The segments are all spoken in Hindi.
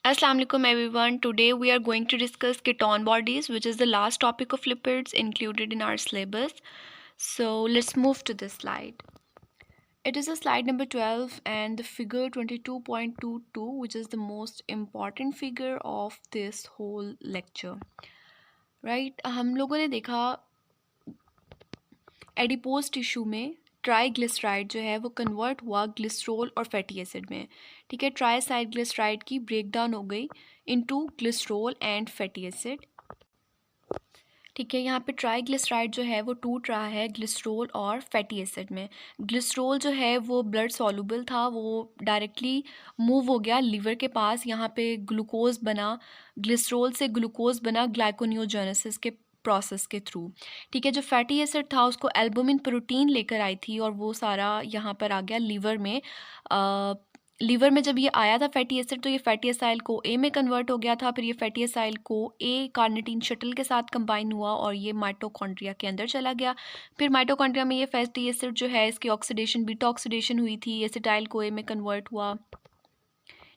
Assalamu alaikum everyone. Today we are going to discuss ketone bodies, which is the last topic of lipids included in our syllabus. So let's move to this slide. It is a slide number 12 and the figure 22.22, which is the most important figure of this whole lecture. Right? हम लोगों ने देखा एडिपोज टिश्यू में ट्राईग्लिसराइड जो है वो कन्वर्ट हुआ ग्लिसरॉल और फैटी एसिड में. ठीक है, ट्राईसाइक्लिसराइड की ब्रेकडाउन हो गई into glycerol and fatty acid. ठीक है, यहाँ पे ट्राईग्लिसराइड जो है वो टूट रहा है ग्लिसरॉल और फैटी एसिड में. ग्लिसरॉल जो है वो ब्लड सॉल्युबल था, वो डायरेक्टली मूव हो गया लीवर के पास. यहाँ पे ग्लूकोज बना, ग्लिसरॉल से ग्लूकोज बना ग्लाइकोनियोजेनेसिस के प्रोसेस के थ्रू. ठीक है, जो फैटी एसिड था उसको एल्बुमिन प्रोटीन लेकर आई थी और वो सारा यहाँ पर आ गया लीवर में. लीवर में जब ये आया था फैटी एसिड, तो ये फैटी एसाइल को ए में कन्वर्ट हो गया था. फिर ये फैटी एसाइल को ए कार्निटीन शटल के साथ कंबाइन हुआ और ये माइटोकॉन्ड्रिया के अंदर चला गया. फिर माइटोकॉन्ड्रिया में ये फैटी एसिड जो है इसकी ऑक्सीडेशन, बीटा ऑक्सीडेशन हुई थी, एसिटाइल को ए में कन्वर्ट हुआ.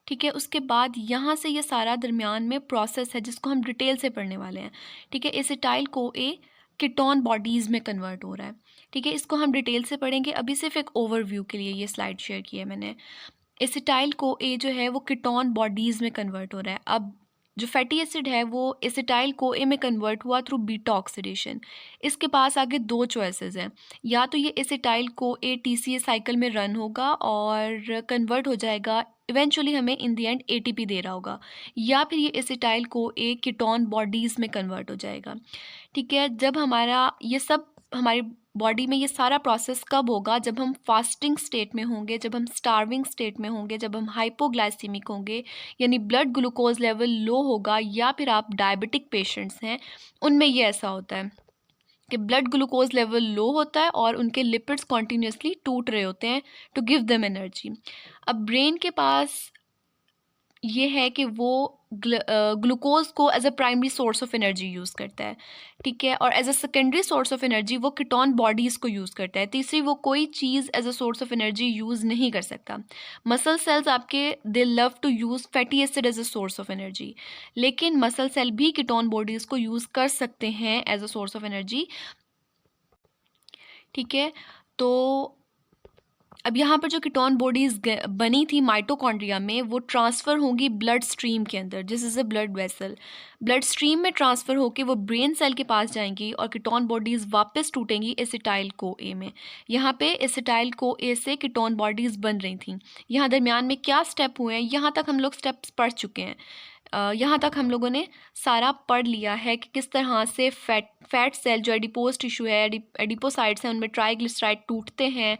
ठीक है, उसके बाद यहाँ से ये सारा दरमियान में प्रोसेस है जिसको हम डिटेल से पढ़ने वाले हैं. ठीक है, एसिटाइल को ए कीटोन बॉडीज़ में कन्वर्ट हो रहा है. ठीक है, इसको हम डिटेल से पढ़ेंगे. अभी सिर्फ एक ओवरव्यू के लिए ये स्लाइड शेयर की है मैंने. एसिटाइल को ए जो है वो कीटोन बॉडीज़ में कन्वर्ट हो रहा है. अब जो फैटी एसिड है वो एसिटाइल को ए में कन्वर्ट हुआ थ्रू बीटा ऑक्सीडेशन. इसके पास आगे दो चॉइसेस हैं. या तो ये acetyl CoA TCA cycle में रन होगा और कन्वर्ट हो जाएगा, इवेंचुअली हमें इन द एंड एटीपी दे रहा होगा, या फिर ये एसिटाइल को ए कीटोन बॉडीज़ में कन्वर्ट हो जाएगा. ठीक है, जब हमारा ये सब हमारी बॉडी में ये सारा प्रोसेस कब होगा? जब हम फास्टिंग स्टेट में होंगे, जब हम स्टार्विंग स्टेट में होंगे, जब हम हाइपोग्लाइसीमिक होंगे, यानी ब्लड ग्लूकोज लेवल लो होगा, या फिर आप डायबिटिक पेशेंट्स हैं उनमें ये ऐसा होता है कि ब्लड ग्लूकोज लेवल लो होता है और उनके लिपिड्स कॉन्टीन्यूसली टूट रहे होते हैं टू गिव देम एनर्जी. अब ब्रेन के पास ये है कि वो ग्लूकोज को as a primary source of energy use करता है. ठीक है, और as a secondary source of energy वो कीटोन बॉडीज़ को यूज़ करता है. तीसरी वो कोई चीज़ as a source of energy use नहीं कर सकता. मसल सेल्स आपके they love to use fatty acid as a source of energy, लेकिन मसल सेल भी कीटोन बॉडीज़ को यूज़ कर सकते हैं as a source of energy. ठीक है, तो अब यहाँ पर जो कीटोन बॉडीज़ बनी थी माइटोकॉन्ड्रिया में, वो ट्रांसफ़र होंगी ब्लड स्ट्रीम के अंदर. This is a blood vessel. Blood stream में ट्रांसफ़र होके वो ब्रेन सेल के पास जाएंगी और कीटोन बॉडीज़ वापस टूटेंगी एसिटाइल को ए में. यहाँ पे एसिटाइल को ए से कीटोन बॉडीज़ बन रही थी. यहाँ दरमियान में क्या स्टेप हुए हैं, यहाँ तक हम लोग स्टेप्स पढ़ चुके हैं. यहाँ तक हम लोगों ने सारा पढ़ लिया है कि किस तरह से फैट सेल जो एडिपोज टिश्यू है, एडिपोसाइट्स हैं, उनमें ट्राईग्लिसराइड टूटते हैं,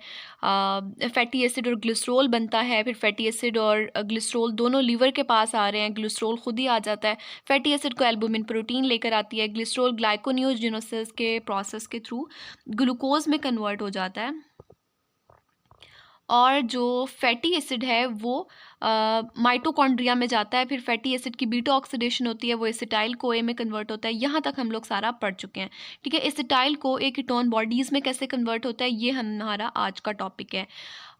फैटी एसिड और ग्लिसरॉल बनता है. फिर फैटी एसिड और ग्लिसरॉल दोनों लीवर के पास आ रहे हैं, ग्लिसरॉल खुद ही आ जाता है. फैटी एसिड को एल्बुमिन प्रोटीन लेकर आती है, ग्लिसरॉल ग्लाइकोनियोजेनेसिस के प्रोसेस के थ्रू ग्लूकोज में कन्वर्ट हो जाता है. और जो फैटी एसिड है वो माइटोकॉन्ड्रिया में जाता है. फिर फैटी एसिड की बीटा ऑक्सीडेशन होती है, वो एसिटाइल को ए में कन्वर्ट होता है. यहाँ तक हम लोग सारा पढ़ चुके हैं. ठीक है, एसिटाइल को ए कीटोन बॉडीज़ में कैसे कन्वर्ट होता है ये हमारा आज का टॉपिक है.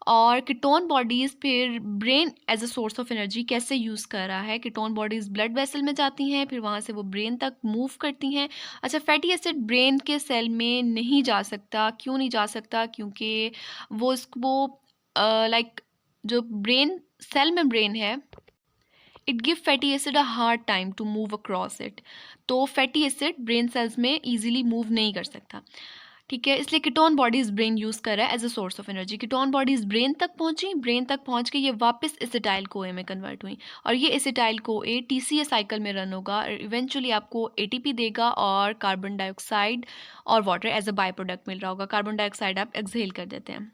और कीटोन बॉडीज़ फिर brain as a source of energy कैसे यूज़ कर रहा है. कीटोन बॉडीज़ ब्लड वेसल में जाती हैं, फिर वहाँ से वो ब्रेन तक मूव करती हैं. अच्छा, फैटी एसिड ब्रेन के सेल में नहीं जा सकता. क्यों नहीं जा सकता? क्योंकि वो लाइक जो ब्रेन सेल मेम्ब्रेन है, it give fatty acid a hard time to move across it. तो फैटी एसिड ब्रेन सेल्स में ईजिली मूव नहीं कर सकता. ठीक है, इसलिए कीटोन बॉडीज ब्रेन यूज़ कर रहा है as a source of energy. Ketone bodies brain तक पहुंची, ब्रेन तक पहुंच के ये वापस एसिटाइल को ए में कन्वर्ट हुई और ये acetyl CoA TCA cycle में रन होगा और इवेंचुअली आपको एटीपी देगा और कार्बन डाइऑक्साइड और water as a by product मिल रहा होगा. कार्बन डाइऑक्साइड आप एक्सहेल कर देते हैं.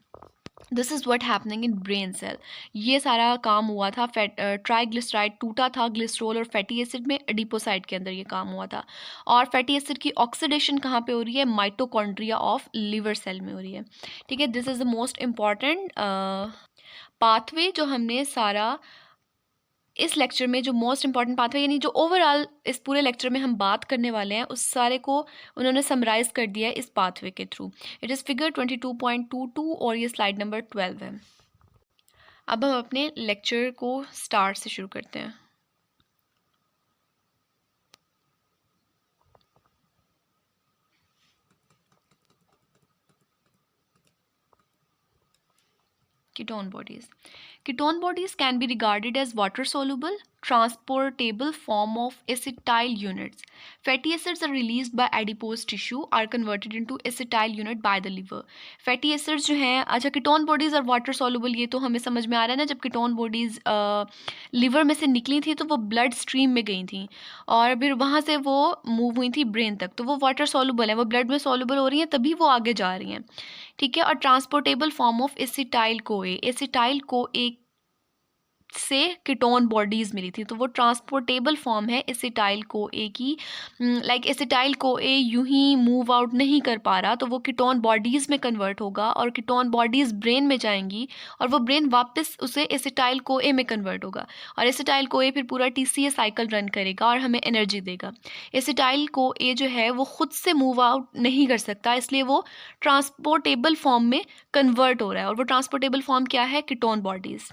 This is what happening in brain cell. ये सारा काम हुआ था. ट्राईग्लिसराइड टूटा था ग्लिसरॉल और फैटी एसिड में, एडिपोसाइड के अंदर ये काम हुआ था. और फैटी एसिड की ऑक्सीडेशन कहाँ पे हो रही है? माइटोकॉन्ड्रिया ऑफ लिवर सेल में हो रही है. ठीक है, this is the most important pathway जो हमने सारा इस लेक्चर में, जो मोस्ट इंपॉर्टेंट पाथवे यानी जो ओवरऑल इस पूरे लेक्चर में हम बात करने वाले हैं उस सारे को उन्होंने समराइज़ कर दिया है इस पाथवे के थ्रू. इट इज़ फिगर 22.22 और ये स्लाइड नंबर 12 है. अब हम अपने लेक्चर को स्टार्ट से शुरू करते हैं. Ketone bodies. Ketone bodies can be regarded as water soluble, transportable form of acetyl units. Fatty acids are released by adipose tissue, are converted into acetyl unit by the liver. Fatty acids जो हैं, अच्छा ketone bodies और water soluble ये तो हमें समझ में आ रहा है ना, जब ketone bodies लिवर में से निकली थी तो वो ब्लड स्ट्रीम में गई थी और फिर वहाँ से वो मूव हुई थी ब्रेन तक, तो वो वाटर सॉल्युबल है, वो ब्लड में सॉल्युबल हो रही हैं तभी वो आगे जा रही हैं, ठीक है। और transportable form of acetyl CoA, acetyl CoA से कीटोन बॉडीज़ मिली थी, तो वो ट्रांसपोर्टेबल फॉर्म है एसिटाइल कोए की। लाइक एसिटाइल कोए यूं ही मूव आउट नहीं कर पा रहा, तो वो कीटोन बॉडीज़ में कन्वर्ट होगा और कीटोन बॉडीज़ ब्रेन में जाएंगी और वो ब्रेन वापस उसे एसिटाइल कोए में कन्वर्ट होगा और एसिटाइल कोए फिर पूरा टीसीए साइकिल रन करेगा और हमें एनर्जी देगा। एसिटाइल कोए जो है वो खुद से मूव आउट नहीं कर सकता, इसलिए वो ट्रांसपोर्टेबल फॉर्म में कन्वर्ट हो रहा है और वो ट्रांसपोर्टेबल फॉर्म क्या है? कीटोन बॉडीज़,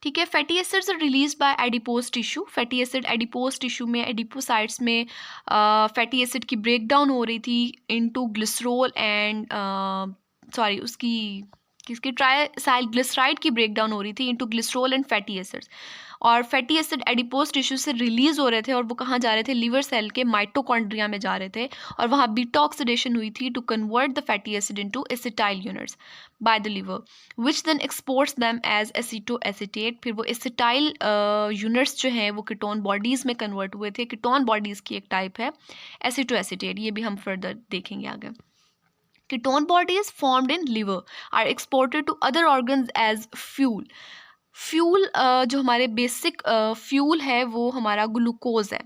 ठीक है। Fatty acids are release by adipose tissue. Fatty acid adipose tissue में, एडिपोसाइट्स में फैटी एसिड की ब्रेक डाउन हो रही थी इनटू ग्लिसरोल एंड सॉरी उसकी किसकी ट्राइसाइल ग्लिसराइड की ब्रेक डाउन हो रही थी into glycerol and fatty acids, और फैटी एसिड एडिपोज टिश्यू से रिलीज हो रहे थे और वो कहाँ जा रहे थे? लिवर सेल के माइटोकॉन्ड्रिया में जा रहे थे और वहाँ बीटा ऑक्सीडेशन हुई थी to convert the fatty acid into acetyl units by the liver which then exports them as acetoacetate. फिर वो एसिटाइल यूनिट्स जो हैं वो कीटोन बॉडीज़ में कन्वर्ट हुए थे। कीटोन बॉडीज़ की एक टाइप है एसीटोएसीटेट, ये भी हम फर्दर देखेंगे आगे। Ketone bodies formed in liver are exported to other organs as fuel. Fuel जो हमारे बेसिक फ्यूल है वो हमारा ग्लूकोज है,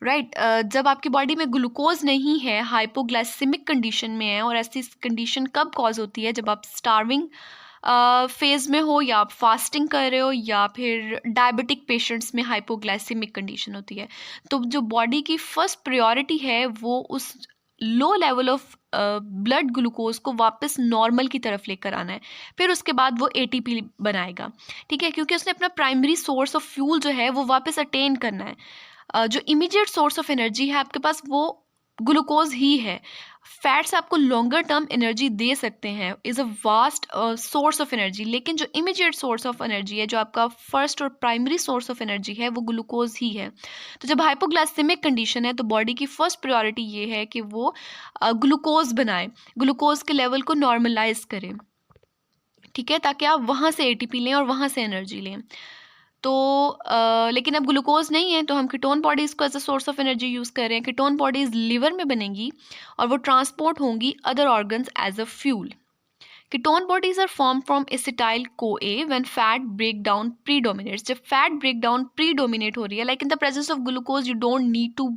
राइट। जब आपकी बॉडी में ग्लूकोज नहीं है, हाइपोग्लाइसेमिक कंडीशन में है, और ऐसी कंडीशन कब कॉज होती है? जब आप स्टार्विंग फेज में हो या आप फास्टिंग कर रहे हो या फिर डायबिटिक पेशेंट्स में हाइपोग्लाइसेमिक कंडीशन होती है। तो जो बॉडी की फर्स्ट प्रायोरिटी है वो उस लो लेवल ऑफ ब्लड ग्लूकोज को वापस नॉर्मल की तरफ लेकर आना है, फिर उसके बाद वो एटीपी बनाएगा, ठीक है, क्योंकि उसने अपना प्राइमरी सोर्स ऑफ फ्यूल जो है वो वापस अटेन करना है। जो इमीडिएट सोर्स ऑफ एनर्जी है आपके पास वो ग्लूकोज ही है। फैट्स आपको लॉन्गर टर्म एनर्जी दे सकते हैं, is a vast source of energy, लेकिन जो इमीडिएट सोर्स ऑफ एनर्जी है, जो आपका फर्स्ट और प्राइमरी सोर्स ऑफ एनर्जी है, वो ग्लूकोज ही है। तो जब हाइपोग्लाइसेमिक कंडीशन है तो बॉडी की फर्स्ट प्रायोरिटी ये है कि वो ग्लूकोज बनाए, ग्लूकोज के लेवल को नॉर्मलाइज करें, ठीक है, ताकि आप वहाँ से एटीपी लें और वहाँ से एनर्जी लें। तो लेकिन अब ग्लूकोज नहीं है तो हम कीटोन बॉडीज़ को as a source of energy use कर रहे हैं। कीटोन बॉडीज़ लिवर में बनेंगी और वो ट्रांसपोर्ट होंगी other organs as a fuel. Ketone bodies are form from acetyl CoA when fat break down predominates. जब फैट ब्रेक डाउन प्रीडोमिनेट हो रही है, like in the presence of glucose you don't need to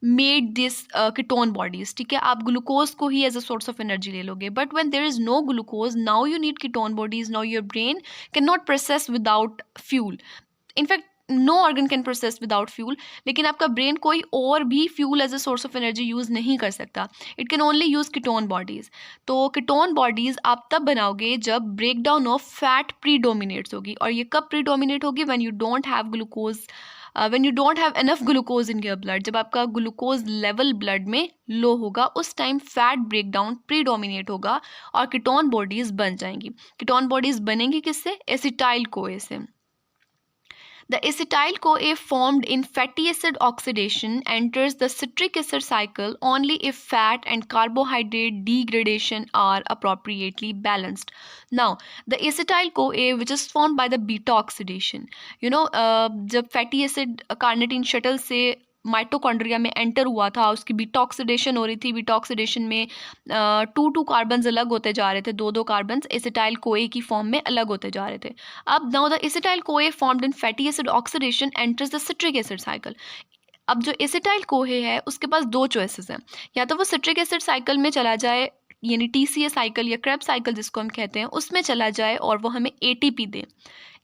made this ketone bodies, ठीक है, आप ग्लूकोज को ही as a source of energy ले लोगे। But when there is no glucose, now you need ketone bodies, now your brain can not process without fuel. In fact no organ can process without fuel, लेकिन आपका ब्रेन कोई और भी fuel as a source of energy use नहीं कर सकता, it can only use ketone bodies. तो कीटोन बॉडीज़ आप तब बनाओगे जब break down of fat predominates होगी, और ये कब प्रीडोमिनेट होगी? When you don't have glucose, when you don't have enough glucose in your blood, जब आपका ग्लूकोज लेवल ब्लड में लो होगा, उस time fat break down predominate होगा और कीटोन बॉडीज़ बन जाएंगी। कीटोन बॉडीज़ बनेंगी किससे? एसिटाइल कोए से। The acetyl CoA formed in fatty acid oxidation enters the citric acid cycle only if fat and carbohydrate degradation are appropriately balanced. Now, the acetyl CoA which is formed by the beta oxidation, जब fatty acid carnitine shuttle से माइटोकॉन्ड्रिया में एंटर हुआ था, उसकी बीटा ऑक्सीडेशन हो रही थी। बीटा ऑक्सीडेशन में 2 कार्बन्स अलग होते जा रहे थे, 2 कार्बन्स एसिटाइल कोए की फॉर्म में अलग होते जा रहे थे। अब नाउ द एसिटाइल कोए formed in fatty acid oxidation enters the citric acid cycle. अब जो एसिटाइल कोए है उसके पास 2 चॉइसेस हैं, या तो वो सिट्रिक एसिड साइकिल में चला जाए, यानी टीसीए साइकिल या क्रेब्स साइकिल जिसको हम कहते हैं, उसमें चला जाए और वो हमें एटीपी दे,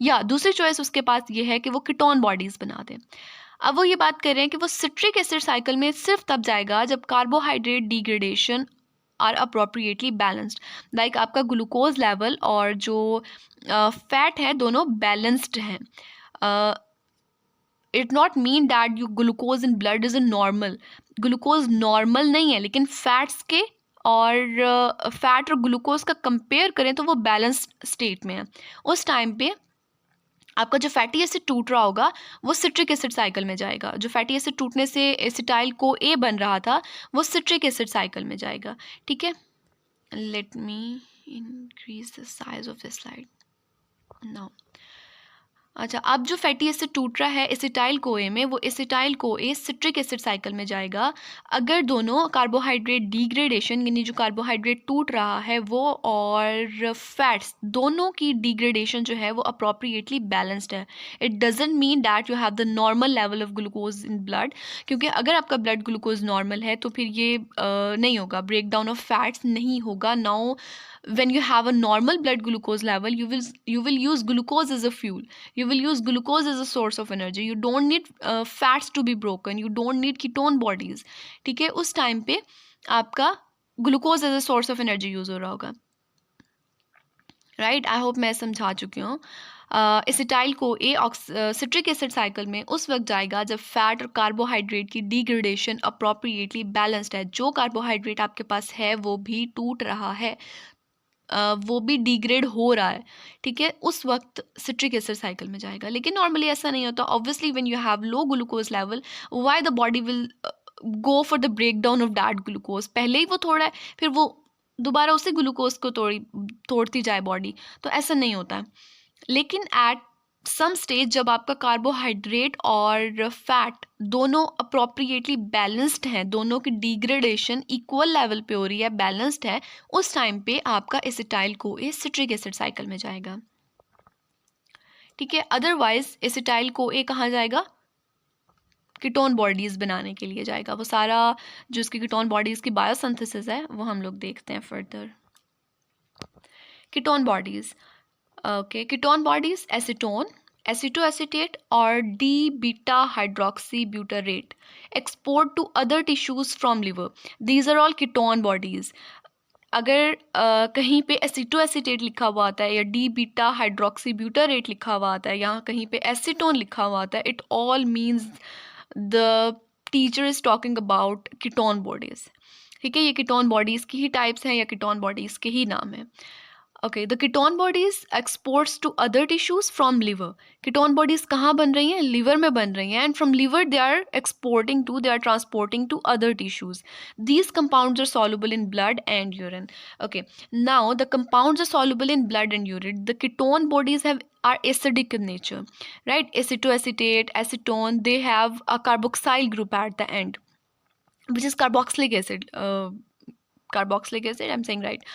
या दूसरी चॉइस उसके पास ये है कि वो कीटोन बॉडीज़ बना दे। अब वो ये बात कर रहे हैं कि वो सिट्रिक एसिड साइकिल में सिर्फ तब जाएगा जब carbohydrate degradation are appropriately balanced, like आपका ग्लूकोज लेवल और जो फैट है दोनों बैलेंस्ड हैं। It not mean that you glucose in blood is a normal, glucose normal नहीं है, लेकिन फैट्स के और फैट और ग्लूकोज का कंपेयर करें तो वो बैलेंस्ड स्टेट में है। उस टाइम पे आपका जो फैटी एसिड टूट रहा होगा वो सिट्रिक एसिड साइकिल में जाएगा। जो फैटी एसिड टूटने से एसिटाइल को ए बन रहा था वो सिट्रिक एसिड साइकिल में जाएगा। ठीक है, let me increase the size of this slide now. अच्छा, अब जो फैटी एसिड टूट रहा है एसिटाइल कोए में, वो acetyl CoA citric acid cycle में जाएगा। अगर दोनों कार्बोहाइड्रेट डिग्रेडेशन यानी जो कार्बोहाइड्रेट टूट रहा है वो और फैट्स दोनों की डिग्रेडेशन जो है वो अप्रोप्रिएटली बैलेंस्ड है। It doesn't mean that you have the normal level of glucose in blood, क्योंकि अगर आपका ब्लड ग्लूकोज नॉर्मल है तो फिर ये नहीं होगा, ब्रेक डाउन ऑफ फैट्स नहीं होगा। Now when you have a normal blood glucose level, you will use glucose as a fuel, you will use glucose as a source of energy. You don't need fats to be broken, you don't need ketone bodies. ठीक है, उस टाइम पे आपका glucose as a source of energy use हो रहा होगा। राइट, आई होप मैं समझा चुकी हूँ। एसिटाइल को ए सिट्रिक एसिड साइकिल में उस वक्त जाएगा जब फैट और कार्बोहाइड्रेट की डिग्रेडेशन अप्रोप्रिएटली बैलेंस्ड है। जो कार्बोहाइड्रेट आपके पास है वो भी टूट रहा है, वो भी डिग्रेड हो रहा है। ठीक है, उस वक्त सिट्रिक एसिड साइकिल में जाएगा। लेकिन नॉर्मली ऐसा नहीं होता। Obviously when you have low glucose level, why the body will go for the break down of that glucose. पहले ही वो थोड़ा है, फिर वो दोबारा उसी ग्लूकोज को तोड़ती जाए बॉडी, तो ऐसा नहीं होता है। लेकिन एट सम स्टेज जब आपका कार्बोहाइड्रेट और फैट दोनों अप्रोप्रिएटली बैलेंस्ड हैं, दोनों की डिग्रेडेशन इक्वल लेवल पे हो रही है, बैलेंस्ड है, उस टाइम पे आपका एसिटाइल को ए सिट्रिक एसिड साइकिल में जाएगा। ठीक है, अदरवाइज एसिटाइल को ए कहाँ जाएगा? कीटोन बॉडीज बनाने के लिए जाएगा। वो सारा जो इसकी कीटोन बॉडीज की बायोसिंथेसिस है वो हम लोग देखते हैं further. Ketone bodies, okay, ketone bodies acetone, acetoacetate और D beta hydroxy butyrate export to other tissues from liver. These are all ketone bodies. अगर कहीं पे एसिटोएसिटेट लिखा हुआ आता है या डी बीटा हाइड्रोक्सी ब्यूटारेट लिखा हुआ आता है या कहीं पे एसीटोन लिखा हुआ आता है, it all means the teacher is talking about ketone bodies. ठीक है, ये कीटोन बॉडीज की ही टाइप्स हैं या कीटोन बॉडीज के ही नाम है। Okay, the ketone bodies exports to other tissues from liver. Ketone bodies कहाँ बन रही हैं? लिवर में बन रही हैं, and from liver they are exporting to, they are transporting to other tissues. These compounds are soluble in blood and urine. Okay, now the compounds are soluble in blood and urine. The ketone bodies are acidic in nature, right? Acetoacetate, acetone, they have a carboxyl group at the end, which is carboxylic acid. Carboxylic acid, I'm saying right.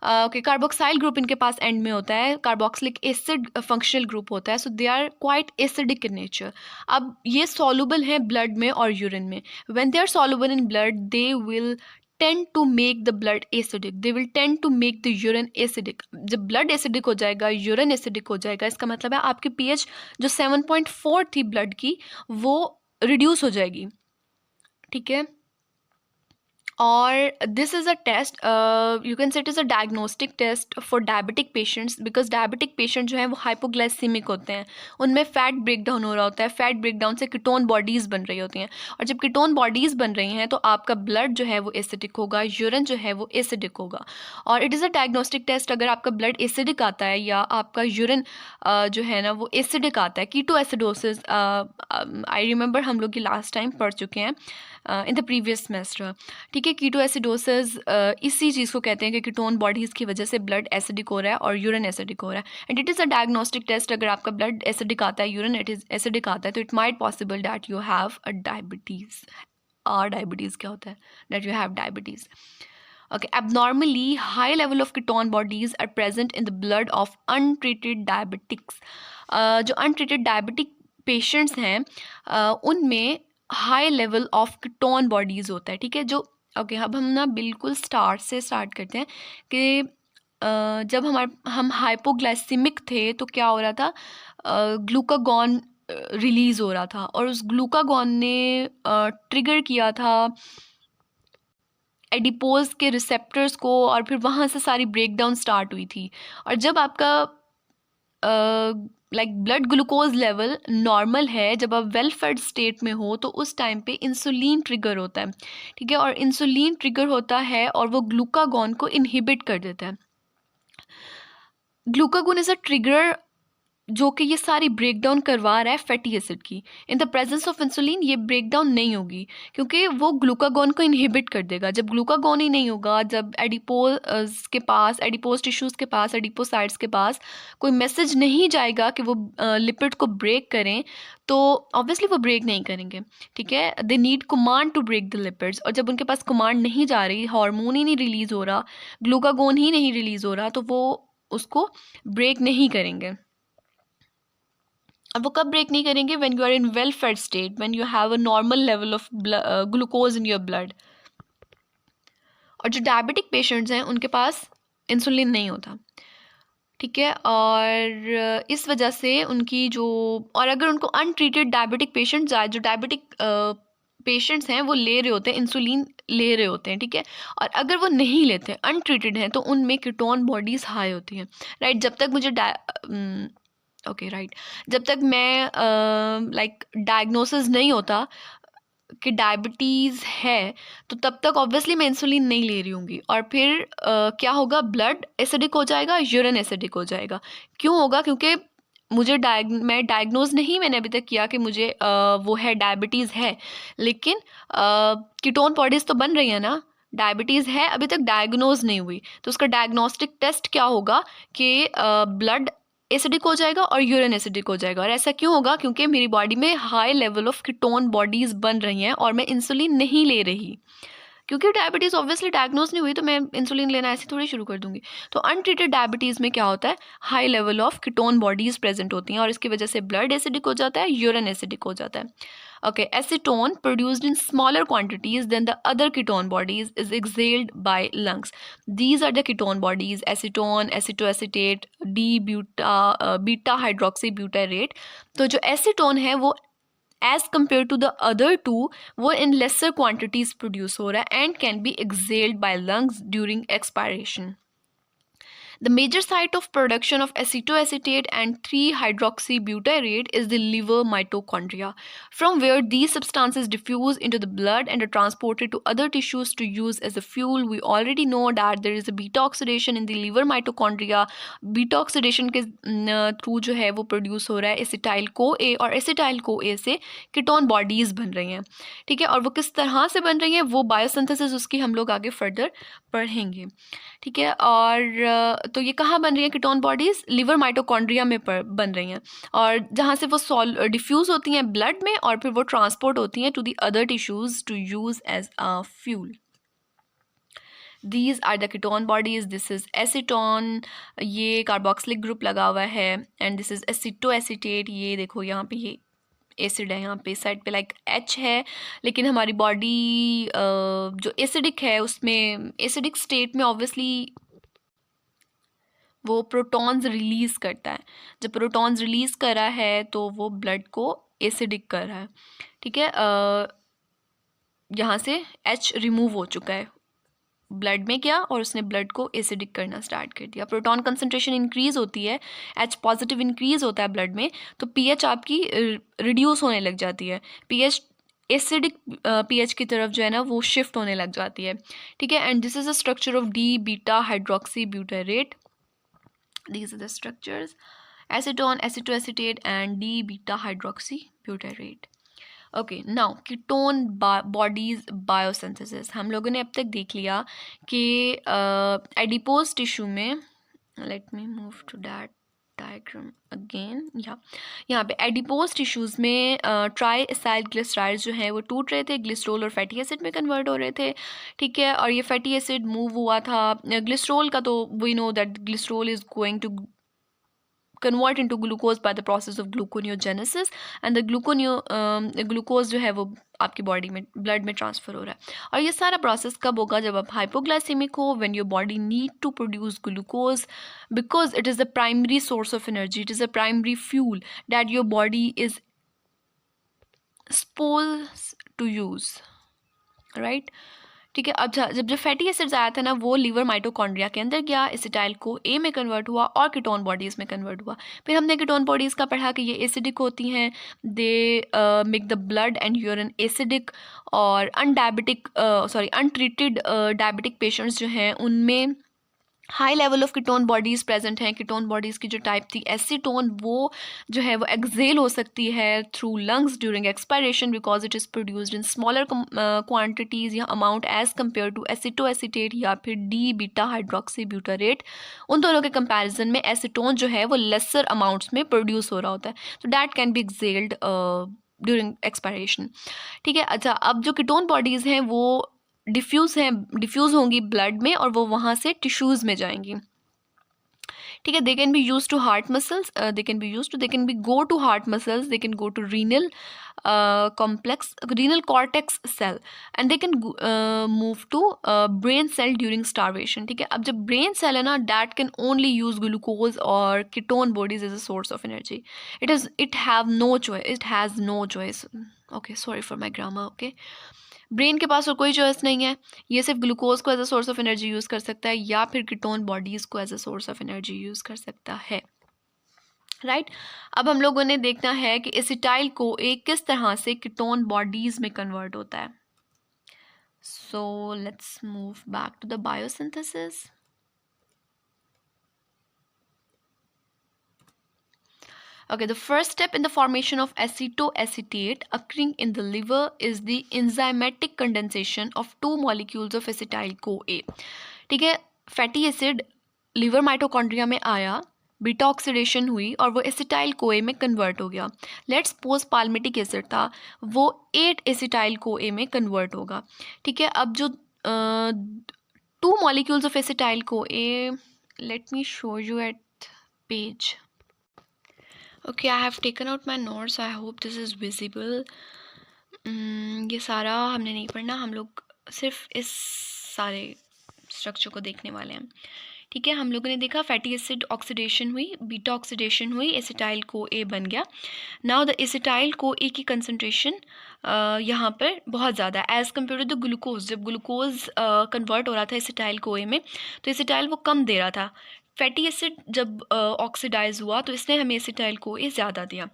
Okay, carboxyl group इनके पास एंड में होता है, कार्बोक्सिलिक एसिड फंक्शनल ग्रुप होता है, so they are quite acidic in nature. अब ये सॉल्युबल हैं ब्लड में और यूरिन में। When they are soluble in blood they will tend to make the blood acidic, they will tend to make the urine acidic. जब ब्लड एसिडिक हो जाएगा, यूरिन एसिडिक हो जाएगा, इसका मतलब है आपकी पीएच जो 7.4 थी ब्लड की वो रिड्यूस हो जाएगी। ठीक है, और this is a test, you can say it is a diagnostic test for diabetic patients, because diabetic patient जो हैं वो हाइपोग्लाइसीमिक होते हैं, उनमें फैट ब्रेक डाउन हो रहा होता है, फैट ब्रेक डाउन से कीटोन बॉडीज़ बन रही होती हैं, और जब कीटोन बॉडीज़ बन रही हैं तो आपका ब्लड जो है वो एसिडिक होगा, यूरिन जो है वो एसिडिक होगा। और it is a diagnostic test. अगर आपका ब्लड एसिडिक आता है या आपका यूरिन जो है ना वो एसिडिक आता है, कीटो एसिडोसिस, आई रिमेंबर हम लोग ये लास्ट टाइम पढ़ चुके हैं इन द प्रीवियस सेमेस्टर। ठीक है, कीटो एसिडोसिस इसी चीज़ को कहते हैं कि कीटोन बॉडीज़ की वजह से ब्लड एसिडिक हो रहा है और यूरिन एसिडिक हो रहा है, and it is a diagnostic test. अगर आपका ब्लड एसिडिक आता है, यूरिन एसिडिक आता है, तो it might possible that you have a diabetes. और डायबिटीज़ क्या होता है? That you have diabetes. Okay, abnormally high level of ketone bodies are present in the blood of untreated diabetics. जो untreated diabetic patients हैं उनमें high level of ketone bodies होता है। ठीक है, जो ओके, अब हम ना बिल्कुल स्टार्ट से स्टार्ट करते हैं कि जब हम हाइपोग्लाइसिमिक थे तो क्या हो रहा था? ग्लूकागॉन रिलीज़ हो रहा था और उस ग्लूकागॉन ने ट्रिगर किया था एडिपोज के रिसेप्टर्स को, और फिर वहाँ से सारी ब्रेकडाउन स्टार्ट हुई थी। और जब आपका like blood glucose level normal है, जब आप वेल फेड स्टेट में हो तो उस टाइम पे इंसुलिन ट्रिगर होता है, ठीक है, और इंसुलिन ट्रिगर होता है और वो ग्लूकागॉन को इनहिबिट कर देता है। ग्लूकागॉन इज अ ट्रिगर जो कि ये सारी ब्रेक डाउन करवा रहा है फैटी एसिड की। इन द प्रेजेंस ऑफ इंसुलिन ये ब्रेक डाउन नहीं होगी, क्योंकि वो ग्लूकागॉन को इनहिबिट कर देगा। जब ग्लूकागॉन ही नहीं होगा, जब एडिपोज के पास, एडिपोज टिश्यूज़ के पास, एडिपोसाइट्स के पास कोई मैसेज नहीं जाएगा कि वो लिपिड को ब्रेक करें, तो ऑब्वियसली वो ब्रेक नहीं करेंगे, ठीक है। They need command to break the lipids, और जब उनके पास कमांड नहीं जा रही, हार्मोन ही नहीं रिलीज़ हो रहा, ग्लूकागॉन ही नहीं रिलीज़ हो रहा, तो वो उसको ब्रेक नहीं करेंगे। अब वो कब ब्रेक नहीं करेंगे? When you are in well fed state, when you have a normal level of glucose in your blood. और जो डायबिटिक पेशेंट्स हैं उनके पास इंसुलिन नहीं होता, ठीक है, और इस वजह से उनकी जो, और अगर उनको अनट्रीटेड डायबिटिक पेशेंट्स आए, जो डायबिटिक पेशेंट्स हैं वो ले रहे होते हैं, इंसुलिन ले रहे होते हैं, ठीक है, और अगर वो नहीं लेते, अनट्रीटेड हैं, तो उनमें कीटोन बॉडीज़ हाई होती हैं, राइट। जब तक मुझे ओके राइट, जब तक मैं लाइक डायग्नोसिस नहीं होता कि डायबिटीज़ है, तो तब तक ऑब्वियसली मैं इंसुलिन नहीं ले रही होंगी, और फिर क्या होगा, ब्लड एसिडिक हो जाएगा, यूरिन एसिडिक हो जाएगा। क्यों होगा? क्योंकि मैं डायग्नोज नहीं मैंने अभी तक किया कि मुझे वो है, डायबिटीज़ है, लेकिन कीटोन बॉडीज़ तो बन रही है ना, डायबिटीज़ है, अभी तक डायग्नोज नहीं हुई, तो उसका डायग्नोस्टिक टेस्ट क्या होगा कि ब्लड एसिडिक हो जाएगा और यूरिन एसिडिक हो जाएगा। और ऐसा क्यों होगा? क्योंकि मेरी बॉडी में high level of ketone bodies बन रही हैं और मैं इंसुलिन नहीं ले रही, क्योंकि डायबिटीज़ ऑब्वियसली डायग्नोज नहीं हुई, तो मैं इंसुलिन लेना ऐसे थोड़ी शुरू कर दूंगी। तो अनट्रीटेड डायबिटीज़ में क्या होता है, high level of ketone bodies present होती हैं, और इसकी वजह से ब्लड एसिडिक हो जाता है, यूरिन एसिडिक हो जाता है। Okay, acetone produced in smaller quantities than the other ketone bodies is exhaled by lungs. These are the ketone bodies: acetone, acetoacetate, beta hydroxybutyrate. तो जो acetone है वो as compared to the other two, वो in lesser quantities produce हो रहा है and can be exhaled by lungs during expiration. The major site of production of acetoacetate and 3-hydroxybutyrate is the liver mitochondria, from where these substances diffuse into the blood and are transported to other tissues to use as a fuel. We already know that there is a beta oxidation in the liver mitochondria. Beta oxidation के थ्रू जो है वो प्रोड्यूस हो रहा है एसिटाइल को ए, और एसिटाइल को ए से कीटोन बॉडीज़ बन रही हैं, ठीक है, और वो किस तरह से बन रही हैं, वो बायोसिंथेसिस उसकी हम लोग आगे फर्दर पढ़ेंगे, ठीक है। और तो ये कहाँ बन रही है कीटोन बॉडीज़? लिवर माइटोकॉन्ड्रिया में बन रही हैं, और जहाँ से वो डिफ्यूज़ होती हैं ब्लड में, और फिर वो ट्रांसपोर्ट होती हैं to the other tissues to use as a fuel. These are the ketone bodies. This is acetone, ये कार्बोक्सिलिक ग्रुप लगा हुआ है, एंड दिस इज एसिटोएसिटेट। ये देखो यहाँ पे ये एसिड है, यहाँ पे साइड पे लाइक H है, लेकिन हमारी बॉडी जो एसिडिक है उसमें, एसिडिक स्टेट में ऑब्वियसली वो प्रोटॉन्स रिलीज़ करता है। जब प्रोटॉन्स रिलीज़ कर रहा है तो वो ब्लड को एसिडिक कर रहा है, ठीक है। यहाँ से H रिमूव हो चुका है, ब्लड में गया और उसने ब्लड को एसिडिक करना स्टार्ट कर दिया। प्रोटॉन कंसंट्रेशन इंक्रीज़ होती है, H पॉजिटिव इंक्रीज़ होता है ब्लड में, तो pH आपकी रिड्यूस होने लग जाती है, pH एसिडिक pH की तरफ जो है ना वो शिफ्ट होने लग जाती है, ठीक है। And this is the structure of D beta hydroxy butyrate. These are the structures: acetone, acetoacetate, and D-beta hydroxybutyrate. Okay, now ketone bodies biosynthesis हम लोगों ने अब तक देख लिया कि एडिपोज टिश्यू में, let me move to that diagram again, यहाँ पे एडिपोज टिश्यूज़ में ट्राई एसाइल ग्लिसराइड्स जो हैं वो टूट रहे थे, ग्लिसरॉल और फैटी एसिड में कन्वर्ट हो रहे थे, ठीक है। और ये फैटी एसिड मूव हुआ था ग्लिसरॉल का, तो we know that glycerol is going to convert into glucose by the process of gluconeogenesis, and the glucose जो है वो आपकी बॉडी में, ब्लड में ट्रांसफ़र हो रहा है। और ये सारा प्रोसेस कब होगा? जब आप हाइपोग्लाइसेमिक हो, when your body need to produce glucose because it is the primary source of energy, it is a primary fuel that your body is supposed to use, right? ठीक है। अब जब फैटी एसिड्स आया था ना, वो लीवर माइटोकॉन्ड्रिया के अंदर गया, एसिटाइल को ए में कन्वर्ट हुआ और कीटोन बॉडीज़ में कन्वर्ट हुआ। फिर हमने कीटोन बॉडीज़ का पढ़ा कि ये एसिडिक होती हैं, they make the blood and urine acidic, और अनट्रीटेड डायबिटिक पेशेंट्स जो हैं उनमें high level of ketone bodies present हैं। कीटोन बॉडीज़ की जो टाइप थी एसीटोन, वो जो है वो एक्सेल हो सकती है through lungs during expiration because it is produced in smaller quantities या अमाउंट एज कम्पेयर टू एसिटोएसिटेट या फिर डी बीटा हाइड्रोक्सी ब्यूटारेट। उन दोनों के कंपैरिजन में एसीटोन जो है वो लेसर अमाउंट्स में प्रोड्यूस हो रहा होता है, तो that can be excelled during expiration. ठीक है। अच्छा, अब जो कीटोन बॉडीज़ हैं वो डिफ्यूज़ होंगी ब्लड में और वो वहाँ से टिश्यूज़ में जाएंगी। ठीक है। They can be use to heart muscles, they can be go to heart muscles, they can go to renal cortex cell and they can move to brain cell during starvation. ठीक है। अब जब ब्रेन सेल है ना, that can only use glucose और ketone bodies as a source of energy. It has no choice. Okay, sorry for my grammar. Okay, brain के पास और कोई चॉइस नहीं है, ये सिर्फ ग्लूकोज को as a source of energy use कर सकता है या फिर कीटोन बॉडीज़ को as a source of energy use कर सकता है। राइट। अब हम लोगों ने देखना है कि एसिटाइल को एक किस तरह से कीटोन बॉडीज़ में कन्वर्ट होता है। So let's move back to the biosynthesis. Okay, the first step in the formation of acetoacetate occurring in the liver is the enzymatic condensation of two molecules of acetyl-CoA. ठीक है। फैटी एसिड लिवर माइटोकॉन्ड्रिया में आया, बीटा ऑक्सीडेशन हुई और वो एसिटाइल-CoA में कन्वर्ट हो गया। लेट्स सपोज पाल्मिटिक एसिड था, वो 8 एसिटाइल-CoA में कन्वर्ट होगा। ठीक है। अब जो two molecules of acetyl CoA, let me show you at page. Okay, I have taken out my notes, I hope this is visible. ये सारा हमने नहीं पढ़ना, हम लोग सिर्फ इस सारे स्ट्रक्चर को देखने वाले हैं। ठीक है। हम लोगों ने देखा फैटी एसिड ऑक्सीडेशन हुई, बीटा ऑक्सीडेशन हुई, एसिटाइल को ए बन गया। नाउ द एसिटाइल को ए की कंसनट्रेशन यहाँ पर बहुत ज़्यादा है as compare to the glucose. जब ग्लूकोज कन्वर्ट हो रहा था एसिटाइल को ए में, तो एसिटाइल वो कम दे रहा था। फैटी एसिड जब ऑक्सीडाइज हुआ तो इसने हमें एसिटाइल को ए ज़्यादा दिया।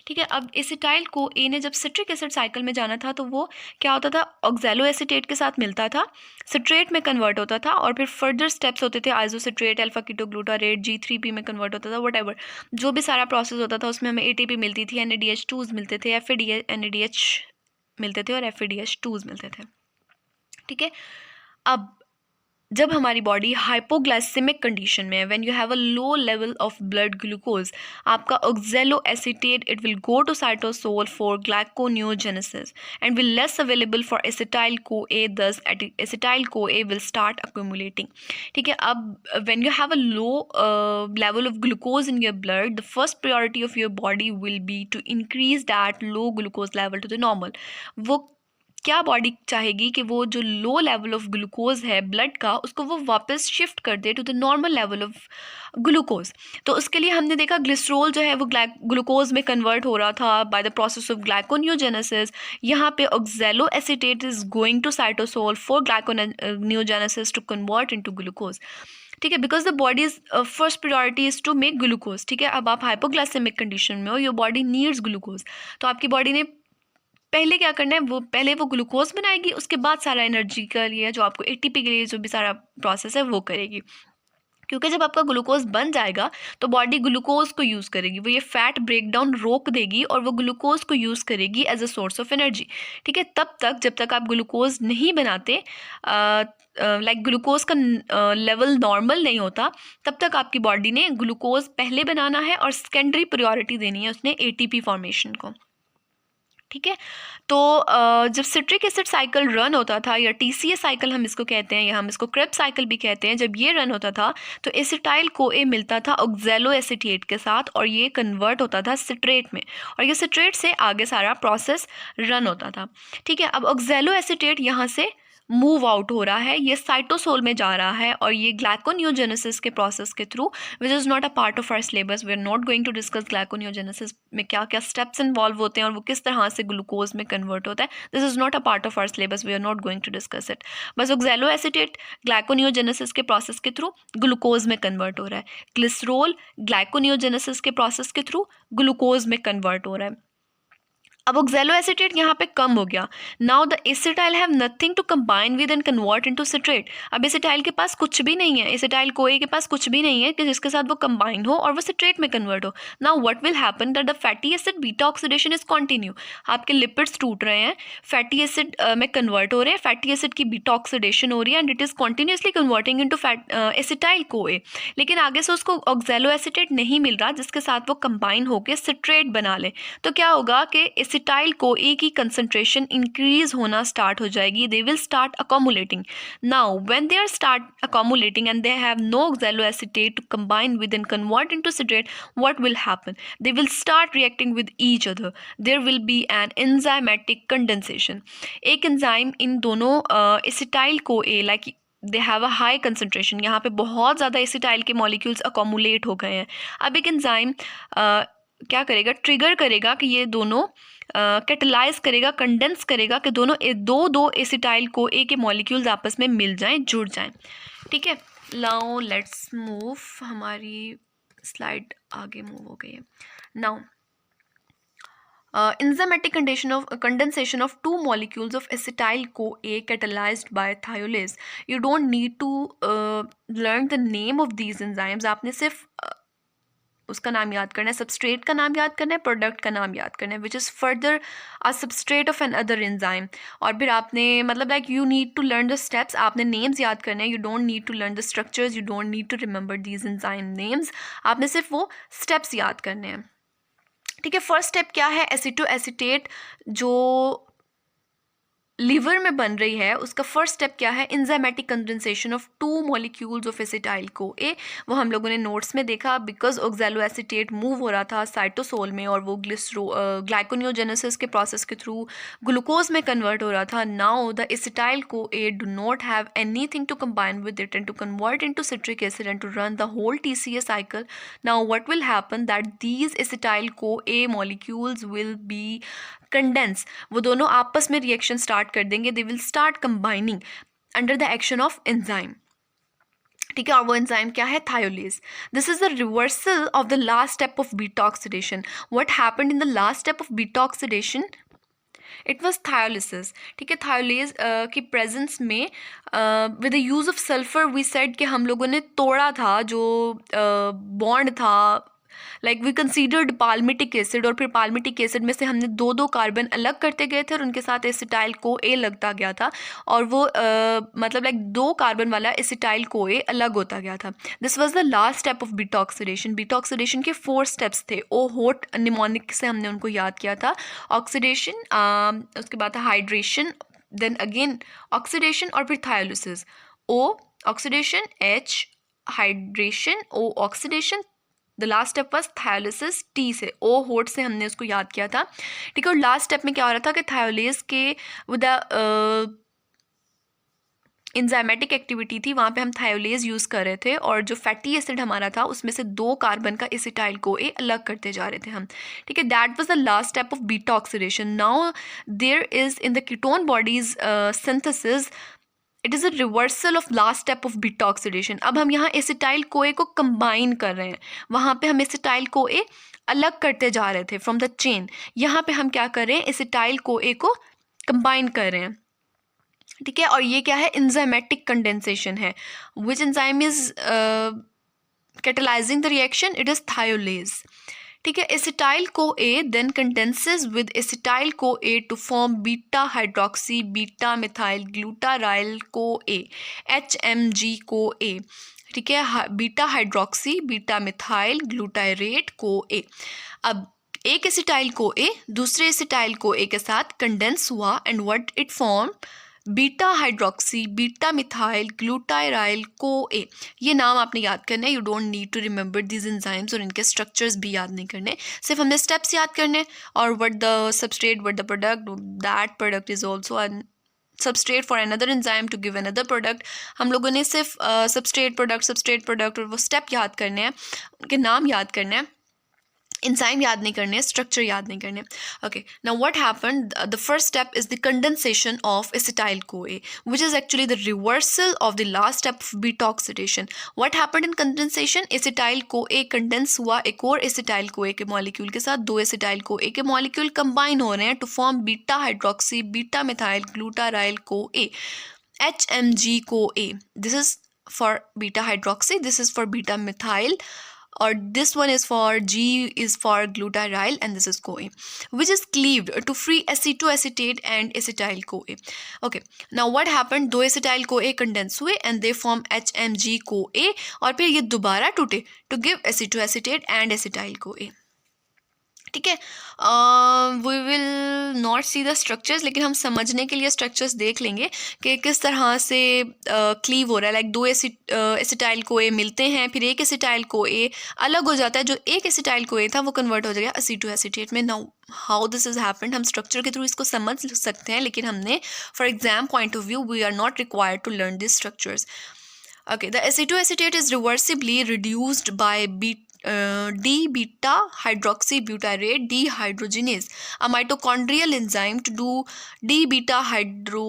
ठीक है। अब एसिटाइल को ए ने जब सिट्रिक एसिड साइकिल में जाना था तो वो क्या होता था, ऑक्सैलो एसिटेट के साथ मिलता था, सिट्रेट में कन्वर्ट होता था और फिर फर्दर स्टेप्स होते थे, आइसोसिट्रेट, अल्फा कीटोग्लूटारेट, G3P में कन्वर्ट होता था, व्हाटएवर जो भी सारा प्रोसेस होता था उसमें हमें ATP मिलती थी, NADH2s मिलते थे, NADH मिलते थे और FADH2s मिलते थे। ठीक है। अब जब हमारी बॉडी हाइपोग्लाइसेमिक कंडीशन में है, when you have a low level of blood glucose, आपका oxaloacetate it will go to cytosol for gluconeogenesis and will less available for acetyl CoA, दस acetyl co A will start accumulating. ठीक है। अब when you have a low level of glucose in your blood, the first priority of your body will be to increase that low glucose level to the normal. वो क्या बॉडी चाहेगी कि वो जो लो लेवल ऑफ ग्लूकोज है ब्लड का, उसको वो वापस शिफ्ट कर दे to the normal level of glucose. तो उसके लिए हमने देखा ग्लिसरॉल जो है वो ग्लूकोज में कन्वर्ट हो रहा था by the process of glyconeogenesis. यहाँ पे oxaloacetate is going to cytosol for glyconeogenesis to convert into glucose. ठीक है। Because the body is first priority is to make glucose. ठीक है। अब आप हाइपोग्लाइसेमिक कंडीशन में हो, योर बॉडी नीड्स ग्लूकोज, तो आपकी बॉडी ने पहले क्या करना है, वो पहले वो ग्लूकोज बनाएगी, उसके बाद सारा एनर्जी के लिए जो आपको ATP के लिए जो भी सारा प्रोसेस है वो करेगी। क्योंकि जब आपका ग्लूकोज बन जाएगा तो बॉडी ग्लूकोज को यूज़ करेगी, वो ये फैट ब्रेकडाउन रोक देगी और वो ग्लूकोज को यूज़ करेगी as a source of energy. ठीक है। तब तक जब तक आप ग्लूकोज नहीं बनाते, लाइक ग्लूकोज का लेवल नॉर्मल नहीं होता, तब तक आपकी बॉडी ने ग्लूकोज पहले बनाना है और सेकेंडरी प्रायोरिटी देनी है उसने ATP फॉर्मेशन को। ठीक है। तो जब सिट्रिक एसिड साइकिल रन होता था, या TCA साइकिल हम इसको कहते हैं, या हम इसको क्रेब्स साइकिल भी कहते हैं, जब ये रन होता था तो एसिटाइल को ए मिलता था ऑक्सैलो एसिटेट के साथ और ये कन्वर्ट होता था सिट्रेट में, और ये सिट्रेट से आगे सारा प्रोसेस रन होता था। ठीक है। अब ऑक्सैलो एसिटेट यहाँ से मूव आउट हो रहा है, ये साइटोसोल में जा रहा है और ये ग्लाइकोनियोजेनेसिस के प्रोसेस के through, which is not a part of our syllabus. We are not going to discuss glyconeogenesis में क्या क्या स्टेप्स इन्वॉल्व होते हैं और वो किस तरह से ग्लूकोज में कन्वर्ट होता है। This is not a part of our syllabus, we are not going to discuss it. बस ऑक्सैलोएसीटेट ग्लाइकोनियोजेनेसिस के प्रोसेस के थ्रू ग्लूकोज में कन्वर्ट हो रहा है, ग्लिसरोल ग्लाइकोनियोजेनेसिस के प्रोसेस के थ्रू ग्लूकोज में कन्वर्ट हो रहा है। अब ऑक्सैलोएसीटेट यहाँ पे कम हो गया। Now the acetyl have nothing to combine with and convert into citrate. अब एसिटाइल के पास कुछ भी नहीं है, एसिटाइल कोए के पास कुछ भी नहीं है कि जिसके साथ वो कंबाइन हो और वो सिट्रेट में कन्वर्ट हो। Now what will happen that the fatty acid beta oxidation is continue. आपके लिपिड्स टूट रहे हैं, फैटी एसिड में कन्वर्ट हो रहे हैं, फैटी एसिड की बीटा ऑक्सीडेशन हो रही है and it is continuously converting into acetyl CoA. लेकिन आगे से उसको ऑक्सैलोएसीटेट नहीं मिल रहा जिसके साथ वो कंबाइन होकर सिट्रेट बना ले। तो क्या होगा कि एसिटाइल कोए की कंसंट्रेशन इंक्रीज होना स्टार्ट हो जाएगी, they will start accumulating. Now when they are start accumulating and they have no oxaloacetate to combine with and convert into citrate, what will happen? They will start reacting with each other, there will be an enzymatic condensation. एक एंजाइम इन दोनों acetyl CoA like they have a high concentration, यहाँ पे बहुत ज़्यादा एसिटाइल के मॉलिक्यूल्स अकोमुलेट हो गए हैं। अब एक एंजाइम क्या करेगा, ट्रिगर करेगा कि ये दोनों कैटलाइज करेगा, कंडेंस करेगा कि दोनों दो एसिटाइल को ए के मॉलिक्यूल्स आपस में मिल जाएं, जुड़ जाएं। ठीक है, नाउ लेट्स मूव, हमारी स्लाइड आगे मूव हो गई है। Now enzymatic condensation of two molecules of acetyl CoA catalyzed by thiolase. You don't need to learn the name of these enzymes. आपने सिर्फ उसका नाम याद करना है, सबस्ट्रेट का नाम याद करना है, प्रोडक्ट का नाम याद करना है, which is further a substrate of an other enzyme. और फिर आपने मतलब like you need to learn the steps, आपने नेम्स याद करने हैं, you don't need to learn the structures, you don't need to remember these enzyme names, आपने सिर्फ वो स्टेप्स याद करने हैं। ठीक है, फर्स्ट स्टेप क्या है, एसिटोएसीटेट जो लीवर में बन रही है उसका फर्स्ट स्टेप क्या है, enzymatic condensation of to molecules of acetyl CoA. वो हम लोगों ने नोट्स में देखा, बिकॉज ऑक्सैलोएसीटेट मूव हो रहा था साइटोसोल में और वो ग्लाइकोनियोजेनेसिस के प्रोसेस के थ्रू ग्लूकोज में कन्वर्ट हो रहा था। Now the acetyl CoA do not have anything to combine with it and to convert into citric acid and to run the whole TCA cycle. Now what will happen that these acetyl CoA molecules will be condense, वो दोनों आपस में रिएक्शन स्टार्ट कर देंगे, they will start combining under the action of enzyme. ठीक है, और वो एंजाइम क्या है, thiolase. This is the reversal of the last step of beta oxidation. What happened in the last step of beta oxidation, it was thiolysis. ठीक है, थायोलेज की प्रेजेंस में with the use of sulphur we said कि हम लोगों ने तोड़ा था जो बॉन्ड था, like we considered palmitic acid, और फिर पाल्मिटिक एसिड में से हमने दो कार्बन अलग करते गए थे और उनके साथ एसिटाइल कोए लगता गया था और वो मतलब लाइक 2 कार्बन वाला एसिटाइल कोए अलग होता गया था। This was the last step of beta oxidation. Beta oxidation के 4 स्टेप्स थे, ओ होट निमोनिक से हमने उनको याद किया था, ऑक्सीडेशन, उसके बाद था हाइड्रेशन, देन अगेन ऑक्सीडेशन और फिर thiolysis. O oxidation, H hydration, O oxidation, the last step was thiolysis, T से, ओ होट से हमने उसको याद किया था। ठीक है, और लास्ट स्टेप में क्या हो रहा था कि थायोलेज के विद एंजाइमेटिक एक्टिविटी थी, वहाँ पे हम थायोलेज यूज़ कर रहे थे और जो फैटी एसिड हमारा था उसमें से 2 कार्बन का एसिटाइल कोए अलग करते जा रहे थे हम। ठीक है, that was the last step of beta oxidation. Now there is in the ketone bodies synthesis, it is a reversal of last step of beta oxidation. अब हम यहाँ एसिटाइल कोए को कंबाइन कर रहे हैं, वहाँ पे हम एसिटाइल कोए अलग करते जा रहे थे फ्रॉम द चेन, यहाँ पे हम क्या कर रहे हैं, एसिटाइल कोए को कंबाइन कर रहे हैं। ठीक है, और ये क्या है, एंजाइमेटिक कंडेंसेशन है। Which enzyme is catalysing the reaction, it is thiolase. ठीक है, acetyl CoA then condenses with acetyl CoA to form beta hydroxy beta methyl glutaryl CoA, HMG CoA. ठीक है, beta hydroxy beta methyl glutarate CoA. अब एक एसिटाइल कोए दूसरे एसिटाइल कोए के साथ कंडेंस हुआ and what it form, beta hydroxy beta methyl glutaryl CoA. ये नाम आपने याद करना है, you don't need to remember these enzymes, और इनके स्ट्रक्चर्स भी याद नहीं करने, सिर्फ हमने स्टेप्स याद करने और what the substrate, what the product, that product is also substrate for another enzyme to give another product. हम लोगों ने सिर्फ substrate product और वो step याद करने हैं, उनके नाम याद करने हैं, enzyme याद नहीं करने, structure याद नहीं करने. Okay, now what happened? The first step is the condensation of acetyl CoA, which is actually the reversal of the last step of beta oxidation. What happened in condensation? acetyl CoA condense हुआ एक और acetyl CoA के molecule के साथ. दो acetyl CoA के molecule combine हो रहे हैं to form beta hydroxy beta methyl glutaryl CoA, HMG CoA. This is for beta hydroxy, this is for beta methyl, or this one is for G is for glutaryl, and this is CoA, which is cleaved to free acetoacetate and acetyl CoA. Okay, now what happened? दो acetyl CoA condense हुए and they form HMG CoA, और फिर ये दोबारा टूटे to give acetoacetate and acetyl CoA. ठीक है, we will not see the structures, लेकिन हम समझने के लिए स्ट्रक्चर्स देख लेंगे कि किस तरह से क्लीव हो रहा है. लाइक दो एसिटाइल कोए मिलते हैं, फिर एक एसिटाइल कोए अलग हो जाता है, जो एक एसिटाइल कोए था वो कन्वर्ट हो जाएगा एसीटोएसिटेट में. Now how this is happened, हम स्ट्रक्चर के थ्रू इसको समझ सकते हैं, लेकिन हमने for exam point of view we are not required to learn this structures. Okay, the acetoacetate is reversibly reduced by D-beta hydroxybutyrate dehydrogenase, a mitochondrial enzyme to do D-beta hydro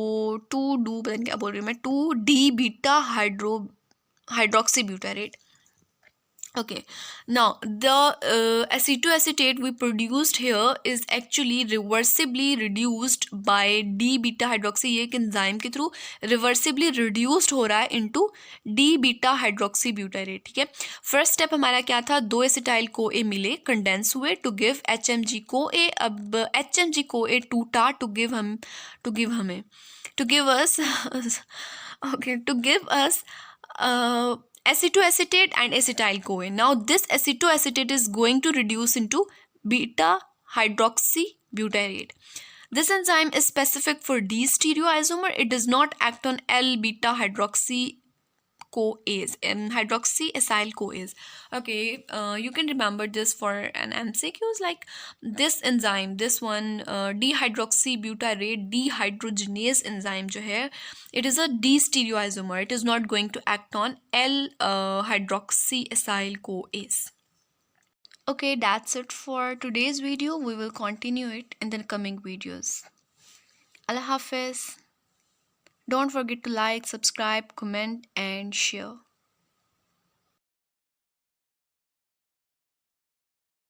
to do पता नहीं क्या बोल रही हूँ मैं, 2D-beta hydroxybutyrate. Okay, now the acetoacetate we produced here is actually reversibly reduced by D-beta hydroxy. ये एक enzyme के through reversibly reduced हो रहा है into D-beta hydroxybutyrate. ठीक है, first step हमारा क्या था? दो acetyl CoA मिले, condense हुए to give HMG CoA. अब HMG CoA टूटा to give us acetoacetate and acetyl CoA. Now this acetoacetate is going to reduce into beta hydroxybutyrate. This enzyme is specific for D stereoisomer. It does not act on L beta hydroxy CoAs and hydroxyacyl CoAs. Okay, you can remember this for an MCQs, like this enzyme, this one dehydroxybutyrate dehydrogenase enzyme जो है, it is a D stereoisomer. It is not going to act on L hydroxyacyl CoAs. Okay, that's it for today's video. We will continue it in the coming videos. Allah Hafiz. Don't forget to like, subscribe, comment and share.